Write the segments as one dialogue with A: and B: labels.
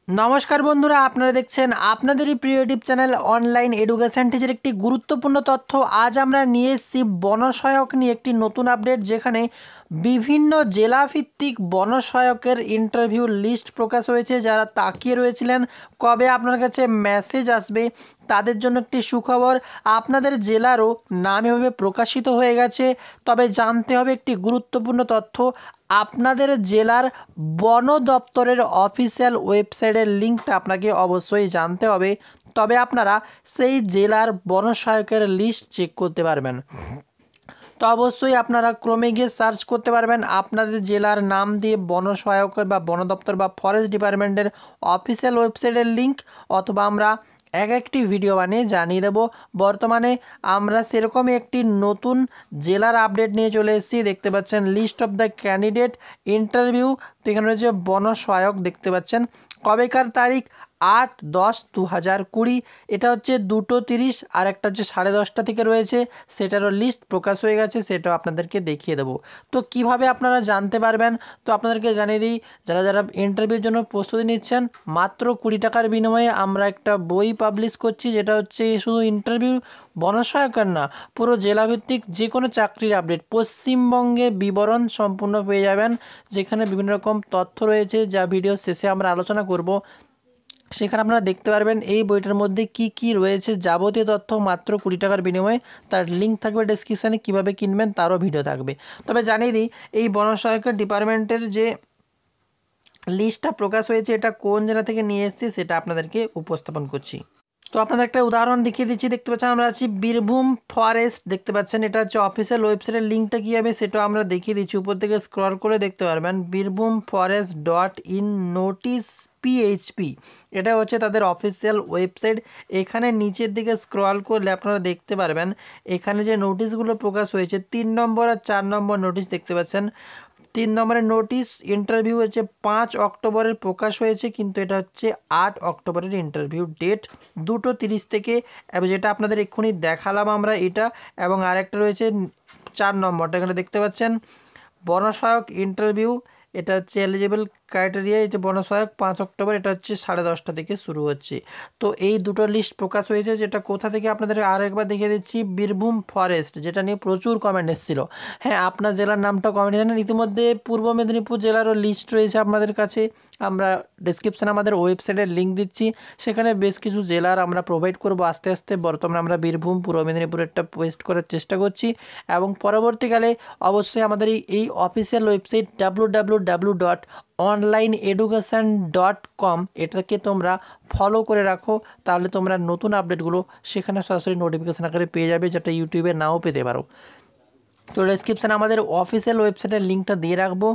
A: নমস্কার বন্ধুরা, আপনারা দেখছেন আপনাদেরই প্রিয় YouTube channel online education teacher. একটি গুরুত্বপূর্ণ তথ্য আজ আমরা নিয়ে এসেছি বনসহায়ক নিয়ে একটি নতুন আপডেট, যেখানে বিভিন্ন জেলাভিত্তিক বনসহায়কের ইন্টারভিউ লিস্ট প্রকাশ হয়েছে। যারা তাকিয়ে রয়েছিলেন কবে আপনার কাছে মেসেজ আসবে, তাদের জন্য একটি সুখবর, আপনাদের জেলারও নাম এভাবে প্রকাশিত হয়ে গেছে। তবে জানতে হবে একটি গুরুত্বপূর্ণ তথ্য, আপনাদের জেলার বন দপ্তরের অফিসিয়াল ওয়েবসাইটের লিঙ্কটা আপনাকে অবশ্যই জানতে হবে, তবে আপনারা সেই জেলার বনসহায়কের লিস্ট চেক করতে পারবেন। তো অবশ্যই আপনারা ক্রমে গিয়ে সার্চ করতে পারবেন আপনাদের জেলার নাম দিয়ে বনসহায়কের বা বন দপ্তর বা ফরেস্ট ডিপার্টমেন্টের অফিসিয়াল ওয়েবসাইটের লিঙ্ক, অথবা আমরা একটি ভিডিও বানিয়ে জানিয়ে দেব। বর্তমানে আমরা সেরকমই একটি নতুন জেলার আপডেট নিয়ে চলে এসেছি। দেখতে পাচ্ছেন list of the candidate interview, তো এখানে রয়েছে বনসহায়ক, দেখতে পাচ্ছেন কবেকার তারিখ 8-10-2020, এটা হচ্ছে 2:30, আর একটা হচ্ছে 10:30 থেকে রয়েছে, সেটারও লিস্ট প্রকাশ হয়ে গেছে, সেটাও আপনাদেরকে দেখিয়ে দেবো। তো কিভাবে আপনারা জানতে পারবেন, তো আপনাদেরকে জানিয়ে দিই, যারা যারা ইন্টারভিউর জন্য প্রস্তুতি নিচ্ছেন, মাত্র 20 টাকার বিনিময়ে আমরা একটা বই পাবলিশ করছি, যেটা হচ্ছে শুধু ইন্টারভিউ বনসহায়কের না, পুরো জেলাভিত্তিক যে কোনো চাকরির আপডেট পশ্চিমবঙ্গে বিবরণ সম্পূর্ণ পেয়ে যাবেন, যেখানে বিভিন্ন রকম তথ্য রয়েছে, যা ভিডিও শেষে আমরা আলোচনা করব। সেখানে আপনারা দেখতে পারবেন এই বইটার মধ্যে কি কি রয়েছে, যাবতীয় তথ্য মাত্র 20 টাকার বিনিময়ে। তার লিঙ্ক থাকবে ডেসক্রিপশানে, কীভাবে কিনবেন তারও ভিডিও থাকবে। তবে জানিয়ে দিই, এই বনসহায়কের ডিপার্টমেন্টের যে লিস্টটা প্রকাশ হয়েছে, এটা কোন জেলা থেকে নিয়ে এসেছি সেটা আপনাদেরকে উপস্থাপন করছি। তো আপনাদের একটা উদাহরণ দেখিয়ে দিচ্ছি। দেখতে পাচ্ছেন আমরা আছি বীরভূম ফরেস্ট, দেখতে পাচ্ছেন এটা হচ্ছে অফিসিয়াল ওয়েবসাইটের লিঙ্কটা কী হবে সেটাও আমরা দেখিয়ে দিচ্ছি। উপর থেকে স্ক্রল করে দেখতে পারবেন birbhumforest.in নোটিস পিএইচপি, এটা হচ্ছে তাদের অফিসিয়াল ওয়েবসাইট। এখানে নিচের দিকে স্ক্রল করলে আপনারা দেখতে পারবেন এখানে যে নোটিশগুলো প্রকাশ হয়েছে, 3 নম্বর আর 4 নম্বর নোটিশ দেখতে পাচ্ছেন। 3 নম্বরের নোটিশ ইন্টারভিউ হচ্ছে 5 অক্টোবরের প্রকাশ হয়েছে, কিন্তু এটা হচ্ছে 8 অক্টোবরের ইন্টারভিউ ডেট 2:30 থেকে, এবং যেটা আপনাদের এক্ষুনি দেখালাম আমরা এটা। এবং আরেকটা রয়েছে 4 নম্বরটা, এখানে দেখতে পাচ্ছেন বনসহায়ক ইন্টারভিউ, এটা হচ্ছে এলিজিবল ক্রাইটেরিয়া, এটা বনসহায়ক 5 অক্টোবর, এটা হচ্ছে 10:30 থেকে শুরু হচ্ছে। তো এই দুটো লিস্ট প্রকাশ হয়েছে, যেটা কোথা থেকে আপনাদের আরেকবার দেখিয়ে দিচ্ছি, বীরভূম ফরেস্ট, যেটা নিয়ে প্রচুর কমেন্ট এসেছিল। হ্যাঁ, আপনার জেলার নামটা কমেন্ট জানেন, ইতিমধ্যে পূর্ব মেদিনীপুর জেলারও লিস্ট রয়েছে আপনাদের কাছে, আমরা ডিসক্রিপশানে আমাদের ওয়েবসাইটের লিঙ্ক দিচ্ছি, সেখানে বেশ কিছু জেলার আমরা প্রোভাইড করব আস্তে আস্তে। বর্তমানে আমরা বীরভূম পূর্ব মেদিনীপুরেরটা পোস্ট করার চেষ্টা করছি, এবং পরবর্তীকালে অবশ্যই আমাদের এই অফিসিয়াল ওয়েবসাইট www.onlineeducation.com, এটাকে তোমরা ফলো করে রাখো, তাহলে তোমরা নতুন আপডেটগুলো সেখানে সরাসরি নোটিফিকেশান আকারে পেয়ে যাবে, যেটা ইউটিউবে নাও পেতে পারো। তো ডেসক্রিপশানে আমাদের অফিসিয়াল ওয়েবসাইটের লিঙ্কটা দিয়ে রাখবো।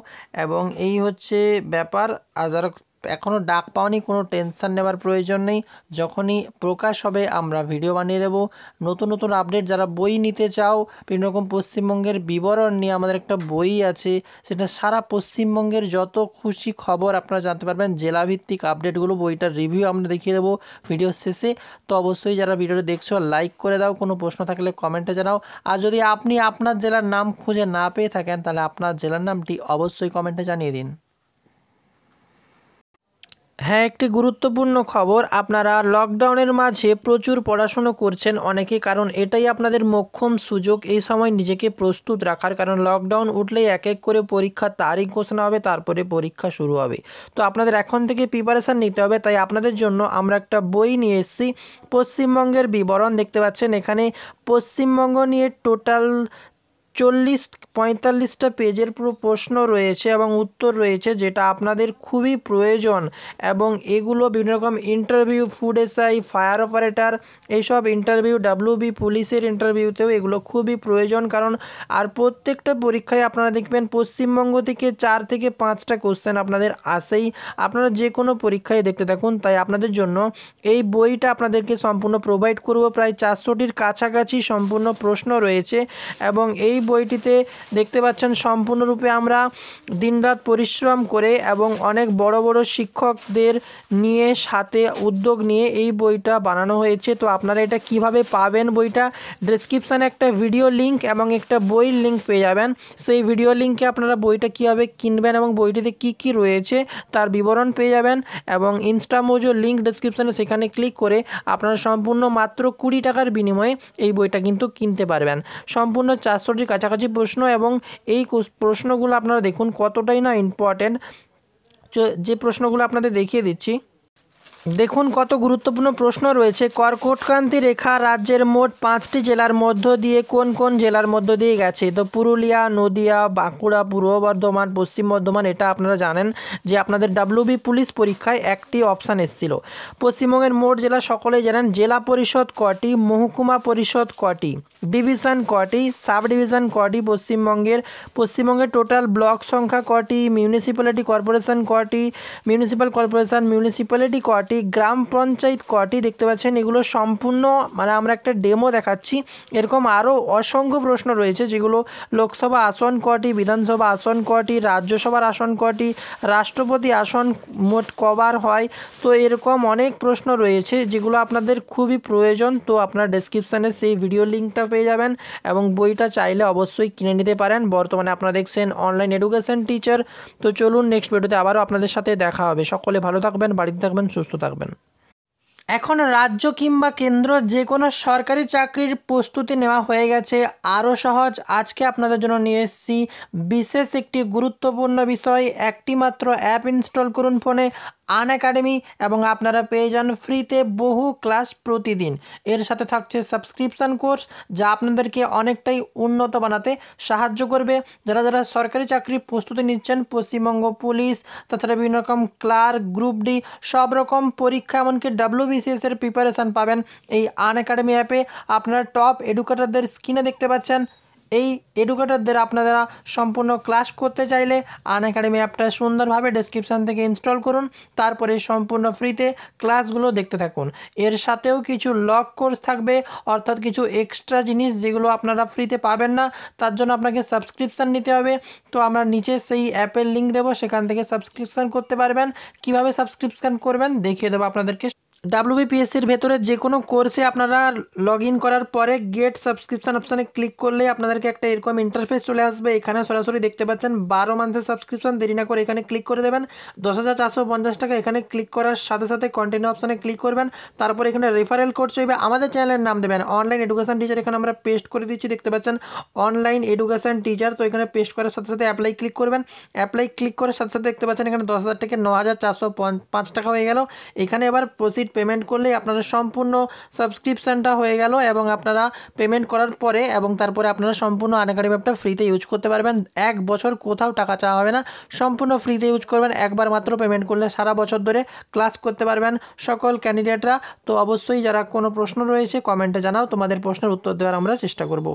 A: এবং এই হচ্ছে ব্যাপার। আর যারা এখনও ডাক পাওনি, কোনো টেনশান নেওয়ার প্রয়োজন নেই, যখনই প্রকাশ হবে আমরা ভিডিও বানিয়ে দেবো। নতুন নতুন আপডেট, যারা বই নিতে চাও বিভিন্ন রকম পশ্চিমবঙ্গের বিবরণ নিয়ে, আমাদের একটা বই আছে, সেটা সারা পশ্চিমবঙ্গের যত খুশি খবর আপনারা জানতে পারবেন, জেলাভিত্তিক আপডেটগুলো, বইটার রিভিউ আমরা দেখিয়ে দেবো ভিডিও শেষে। তো অবশ্যই যারা ভিডিওটা দেখছো লাইক করে দাও, কোনো প্রশ্ন থাকলে কমেন্টে জানাও। আর যদি আপনি আপনার জেলার নাম খুঁজে না পেয়ে থাকেন, তাহলে আপনার জেলার নামটি অবশ্যই কমেন্টে জানিয়ে দিন। হ্যাঁ, একটি গুরুত্বপূর্ণ খবর, আপনারা লকডাউনের মাঝে প্রচুর পড়াশুনো করছেন অনেকে, কারণ এটাই আপনাদের মোক্ষম সুযোগ এই সময় নিজেকে প্রস্তুত রাখার। কারণ লকডাউন উঠলেই এক এক করে পরীক্ষার তারিখ ঘোষণা হবে, তারপরে পরীক্ষা শুরু হবে। তো আপনাদের এখন থেকে প্রিপারেশান নিতে হবে, তাই আপনাদের জন্য আমরা একটা বই নিয়ে এসেছি, পশ্চিমবঙ্গের বিবরণ। দেখতে পাচ্ছেন এখানে পশ্চিমবঙ্গ নিয়ে টোটাল 40-45টা পেজের পুরো প্রশ্ন রয়েছে এবং উত্তর রয়েছে, যেটা আপনাদের খুবই প্রয়োজন। এবং এগুলো বিভিন্ন রকম interview, food SI, fire operator, এইসব ইন্টারভিউ, ডাব্লিউবি পুলিশের ইন্টারভিউতেও এগুলো খুবই প্রয়োজন। কারণ আর প্রত্যেকটা পরীক্ষায় আপনারা দেখবেন পশ্চিমবঙ্গ থেকে 4 থেকে 5টা কোশ্চেন আপনাদের আসেই, আপনারা যে কোনো পরীক্ষায় দেখতে থাকুন। তাই আপনাদের জন্য এই বইটা আপনাদেরকে সম্পূর্ণ প্রোভাইড করব। প্রায় 400টির কাছাকাছি সম্পূর্ণ প্রশ্ন রয়েছে, এবং এই বইটিতে দেখতে পাচ্ছেন সম্পূর্ণরূপে আমরা দিনরাত পরিশ্রম করে এবং অনেক বড় বড় শিক্ষকদের নিয়ে সাথে উদ্যোগ নিয়ে এই বইটা বানানো হয়েছে। তো আপনারা এটা কিভাবে পাবেন, বইটা ডেসক্রিপশানে একটা ভিডিও লিঙ্ক এবং একটা বইয়ের লিঙ্ক পেয়ে যাবেন। সেই ভিডিও লিঙ্কে আপনারা বইটা কীভাবে কিনবেন এবং বইটিতে কি কি রয়েছে তার বিবরণ পেয়ে যাবেন। এবং ইনস্টামোজো লিঙ্ক ডেসক্রিপশানে, সেখানে ক্লিক করে আপনারা সম্পূর্ণ মাত্র 20 টাকার বিনিময়ে এই বইটা কিন্তু কিনতে পারবেন। সম্পূর্ণ 400টির কাছাকাছি প্রশ্ন এবং এই প্রশ্নগুলো আপনারা দেখুন কতটাই না ইম্পর্টেন্ট। যে প্রশ্নগুলো আপনাদের দেখিয়ে দিচ্ছি, দেখুন কত গুরুত্বপূর্ণ প্রশ্ন রয়েছে। কর্কটক্রান্তি রেখা রাজ্যের মোট 5টি জেলার মধ্য দিয়ে কোন কোন জেলার মধ্য দিয়ে গেছে? তো পুরুলিয়া, নদিয়া, বাঁকুড়া, পূর্ব বর্ধমান, পশ্চিম বর্ধমান। এটা আপনারা জানেন যে আপনাদের WB পুলিশ পরীক্ষায় একটি অপশান এসেছিল। পশ্চিমবঙ্গের মোট জেলা সকলেই জানেন। জেলা পরিষদ কটি, মহকুমা পরিষদ কটি, ডিভিশন কটি, সাব ডিভিশন কটি পশ্চিমবঙ্গের টোটাল ব্লক সংখ্যা কটি, মিউনিসিপ্যালিটি কর্পোরেশন কটি, মিউনিসিপ্যাল কর্পোরেশন মিউনিসিপ্যালিটি কটি, গ্রাম পঞ্চায়েত কটি। দেখতে পাচ্ছেন এগুলো সম্পূর্ণ আমরা একটা ডেমো দেখাচ্ছি। এরকম আরও অসংখ্য প্রশ্ন রয়েছে যেগুলো লোকসভা আসন কটি, বিধানসভা আসন কটি, রাজ্যসভার আসন কটি, রাষ্ট্রপতি আসন মোট কবার হয়। তো এরকম অনেক প্রশ্ন রয়েছে যেগুলো আপনাদের খুবই প্রয়োজন। তো আপনারা ডেসক্রিপশানে সেই ভিডিও লিঙ্কটা পেয়ে যাবেন এবং বইটা চাইলে অবশ্যই কিনে নিতে পারেন। বর্তমানে আপনারা দেখছেন অনলাইন এডুকেশন টিচার। তো চলুন নেক্সট ভিডিওতে আবারও আপনাদের সাথে দেখা হবে। সকলে ভালো থাকবেন, বাড়িতে থাকবেন, সুস্থ থাকবেন। এখন রাজ্য কিংবা কেন্দ্র যে কোনো সরকারি চাকরির প্রস্তুতি নেওয়া হয়ে গেছে আরও সহজ। আজকে আপনাদের জন্য নিয়ে এসেছি বিশেষ একটি গুরুত্বপূর্ণ বিষয়। একটি মাত্র অ্যাপ ইনস্টল করুন ফোনে, আনএকাডেমি, এবং আপনারা পেয়ে যান ফ্রিতে বহু ক্লাস প্রতিদিন। এর সাথে থাকছে সাবস্ক্রিপশান কোর্স যা আপনাদেরকে অনেকটাই উন্নত বানাতে সাহায্য করবে। যারা যারা সরকারি চাকরির প্রস্তুতি নিচ্ছেন, পশ্চিমবঙ্গ পুলিশ, তাছাড়া বিভিন্ন রকম ক্লার্ক, গ্রুপ ডি, সব রকম পরীক্ষা, এমনকি WBCS এর প্রিপারেশান পাবেন এই আনএকাডেমি অ্যাপে। আপনারা টপ এডুকেটরদের স্ক্রিনে দেখতে পাচ্ছেন। এই এডুকেটরদের আপনারা সম্পূর্ণ ক্লাস করতে চাইলে আনএকাডেমি অ্যাপটা সুন্দরভাবে ডেসক্রিপশান থেকে ইনস্টল করুন, তারপরে সম্পূর্ণ ফ্রিতে ক্লাসগুলো দেখতে থাকুন। এর সাথেও কিছু লক কোর্স থাকবে, অর্থাৎ কিছু এক্সট্রা জিনিস যেগুলো আপনারা ফ্রিতে পাবেন না, তার জন্য আপনাকে সাবস্ক্রিপশান নিতে হবে। তো আমরা নিচে সেই অ্যাপের লিঙ্ক দেবো, সেখান থেকে সাবস্ক্রিপশান করতে পারবেন। কিভাবে সাবস্ক্রিপশান করবেন দেখিয়ে দেবো আপনাদেরকে। WBPSCর ভেতরে যে কোনো কোর্সে আপনারা লগ ইন করার পরে গেট সাবস্ক্রিপশান অপশানে ক্লিক করলে আপনাদেরকে একটা এরকম ইন্টারফেস চলে আসবে। এখানে সরাসরি দেখতে পাচ্ছেন 12 মান্থের সাবস্ক্রিপশান। দেরি না করে এখানে ক্লিক করে দেবেন। 10,450 টাকা। এখানে ক্লিক করার সাথে সাথে কন্টিনিউ অপশানে ক্লিক করবেন। তারপর এখানে রেফারেল কোড চাইবে, আমাদের চ্যানেলের নাম দেবেন অনলাইন এডুকেশন টিচার। এখানে আমরা পেস্ট করে দিচ্ছি, দেখতে পাচ্ছেন অনলাইন এডুকেশন টিচার। তো এখানে পেস্ট করার সাথে সাথে অ্যাপ্লাই ক্লিক করবেন। অ্যাপ্লাই ক্লিক করার সাথে সাথে দেখতে পাচ্ছেন এখানে 10,000 থেকে 9,405 টাকা হয়ে গেল। এখানে এবার প্রসিড পেমেন্ট করলেই আপনারা সম্পূর্ণ সাবস্ক্রিপশানটা হয়ে গেল এবং আপনারা পেমেন্ট করার পরে এবং তারপরে আপনারা সম্পূর্ণ আনএকাডেমি অ্যাপটা ফ্রিতে ইউজ করতে পারবেন। 1 বছর কোথাও টাকা চাওয়া হবে না, সম্পূর্ণ ফ্রিতে ইউজ করবেন। একবার মাত্র পেমেন্ট করলে সারা বছর ধরে ক্লাস করতে পারবেন সকল ক্যান্ডিডেটরা। তো অবশ্যই যারা কোনো প্রশ্ন রয়েছে কমেন্টে জানাও, তোমাদের প্রশ্নের উত্তর দেওয়ার আমরা চেষ্টা করব।